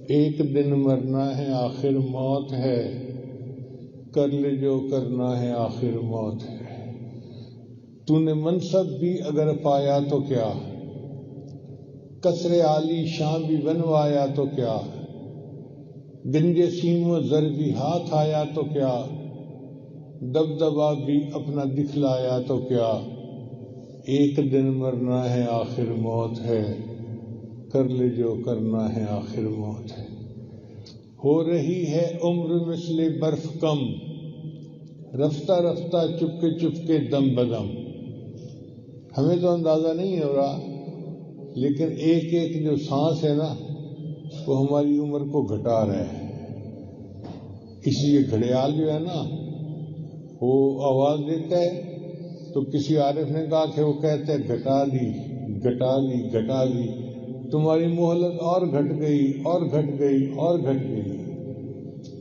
ایک دن مرنا ہے آخر موت ہے، کر لے جو کرنا ہے آخر موت ہے۔ تو نے منصب بھی اگر پایا تو کیا، قصر عالی شان بھی بنوایا تو کیا، گنج سیم و زر بھی ہاتھ آیا تو کیا، دبدبا بھی اپنا دکھلایا تو کیا، ایک دن مرنا ہے آخر موت ہے، کر لے جو کرنا ہے آخر موت ہے۔ ہو رہی ہے عمر مثل برف کم، رفتہ رفتہ چپکے دم بدم۔ ہمیں تو اندازہ نہیں ہو رہا، لیکن ایک ایک جو سانس ہے نا وہ ہماری عمر کو گھٹا رہا ہے۔ اس لیے گھڑیال جو ہے نا وہ آواز دیتا ہے تو کسی عارف نے کہا کہ وہ کہتا ہے گھٹا لی گھٹا لی گھٹا لی، تمہاری مہلت اور گھٹ گئی اور گھٹ گئی اور گھٹ گئی۔